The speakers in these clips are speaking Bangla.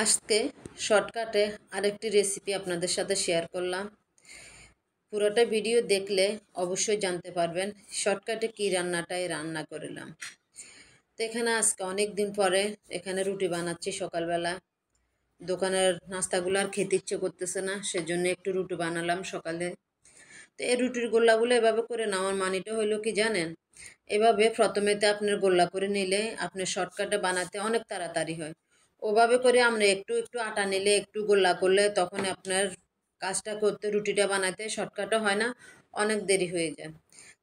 আজকে শর্টকাটে আরেকটি রেসিপি আপনাদের সাথে শেয়ার করলাম। পুরোটা ভিডিও দেখলে অবশ্যই জানতে পারবেন শর্টকাটে কী রান্নাটাই রান্না করলাম। তো এখানে আজকে অনেক দিন পরে এখানে রুটি বানাচ্ছি সকালবেলা। দোকানের নাস্তাগুলো আর খেতে ইচ্ছে করতেছে না, সেজন্য একটু রুটি বানালাম সকালে। তো এই রুটির গোল্লাগুলো এভাবে করে নেওয়ার মানেটা হইলো কি জানেন? এভাবে প্রথমেতে আপনার গোল্লা করে নিলে আপনার শর্টকাটে বানাতে অনেক তাড়াতাড়ি হয়। ওভাবে করে আমরা একটু একটু আটা নিলে একটু গোল্লা করলে তখন আপনার কাজটা করতে রুটিটা বানাতে শর্টকাটে হয় না, অনেক দেরি হয়ে যায়।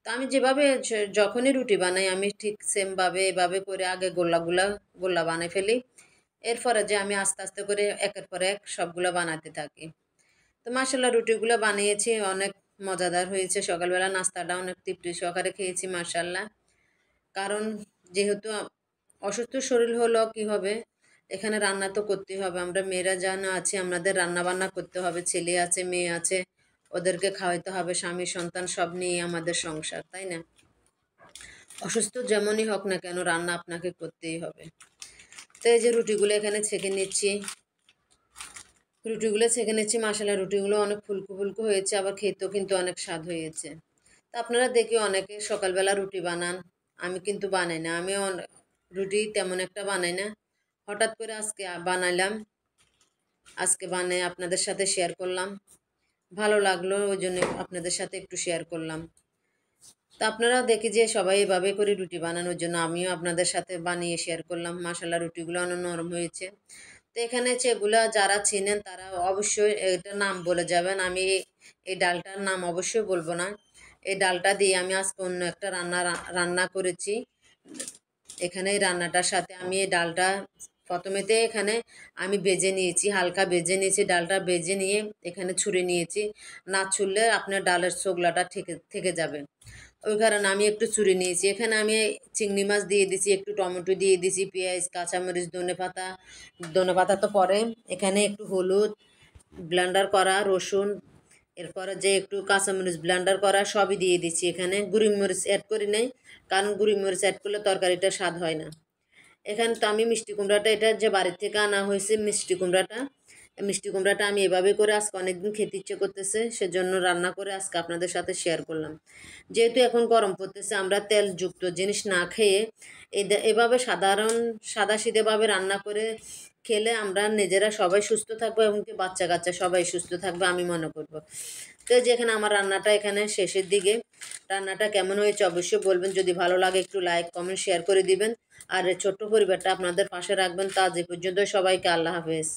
তো আমি যেভাবে যখনই রুটি বানাই আমি ঠিক সেমভাবে এভাবে করে আগে গোল্লা বানাই ফেলি। এরপরে যে আমি আস্তে আস্তে করে একের পর এক সবগুলো বানাতে থাকি। তো মাশাল্লাহ রুটিগুলো বানিয়েছি, অনেক মজাদার হয়েছে। সকালবেলা নাস্তাটা অনেক তৃপ্তি সহকারে খেয়েছি মাশাল্লাহ। কারণ যেহেতু অসুস্থ শরীর হলো কি হবে, এখানে রান্না তো করতেই হবে। আমরা মেয়েরা জানা আছে, আমাদের রান্না বান্না করতে হবে। ছেলে আছে, মেয়ে আছে, ওদেরকে খাওয়াইতে হবে। স্বামী সন্তান সব নিয়ে আমাদের সংসার, তাই না? অসুস্থ যেমনই হোক না কেন রান্না আপনাকে করতেই হবে। তো এই যে রুটিগুলো এখানে ছেঁকে নিচ্ছি, মাশাআল্লাহ রুটিগুলো অনেক ফুলকো ফুলকো হয়েছে, আবার খেতেও কিন্তু অনেক স্বাদ হয়েছে। তো আপনারা দেখি অনেকে সকালবেলা রুটি বানান, আমি কিন্তু বানাই না। রুটি তেমন একটা বানাই না। হঠাৎ করে আজকে বানাইলাম, আজকে বানাই আপনাদের সাথে শেয়ার করলাম। ভালো লাগলো, ওই জন্য আপনাদের সাথে একটু শেয়ার করলাম। তো আপনারা দেখি যে সবাই এভাবে করে রুটি বানানোর জন্য আমিও আপনাদের সাথে বানিয়ে শেয়ার করলাম। মাশাআল্লাহ রুটিগুলো অনেক নরম হয়েছে। তো এখানে যেগুলা যারা চিনেন তারা অবশ্যই এটার নাম বলে যাবেন। আমি এই ডালটার নাম অবশ্যই বলবো না। এই ডালটা দিয়ে আমি আজকে অন্য একটা রান্না করেছি। এখানে এই রান্নাটার সাথে আমি এই ডালটা প্রথমেতে এখানে আমি বেজে নিয়েছি, হালকা বেজে নিয়েছি। ডালটা বেজে নিয়ে এখানে ছুঁড়ে নিয়েছি। না ছুললে আপনার ডালের ছোগলাটা থেকে থেকে যাবে, ওই কারণে আমি একটু ছুরি নিয়েছি। এখানে আমি চিংড়ি মাছ দিয়ে দিছি, একটু টমেটো দিয়ে দিছি, পেঁয়াজ, কাঁচামরিচ, ধনেপাতা তো পরে। এখানে একটু হলুদ ব্লেন্ডার করা, রসুন, এরপরে যে একটু কাঁচামরিচ ব্লেন্ডার করা সবই দিয়ে দিচ্ছি। এখানে গুঁড়ি মরিচ অ্যাড করি নাই, কারণ গুঁড়ি মরিচ অ্যাড করলে তরকারিটা স্বাদ হয় না। এখানে তো আমি মিষ্টি কুমড়াটা, এটা যে বাড়ির থেকে আনা হয়েছে মিষ্টি কুমড়াটা আমি এভাবে করে আজকে অনেকদিন খেতে ইচ্ছে করতেছে, সেজন্য রান্না করে আজকে আপনাদের সাথে শেয়ার করলাম। যেহেতু এখন গরম পড়তেছে, আমরা তেলযুক্ত জিনিস না খেয়ে এভাবে সাদাসিধেভাবে রান্না করে খেলে আমরা নিজেরা সবাই সুস্থ থাকবো, এবং কি বাচ্চা কাচ্চা সবাই সুস্থ থাকবে আমি মনে করব। তো যেখানে আমার রান্নাটা এখানে শেষের দিকে, রান্নাটা কেমন হয়েছে অবশ্যই বলবেন। যদি ভালো লাগে একটু লাইক কমেন্ট শেয়ার করে দিবেন, আর ছোট্ট পরিবারটা আপনাদের পাশে রাখবেন। তা যে পর্যন্ত সবাইকে আল্লাহ হাফেজ।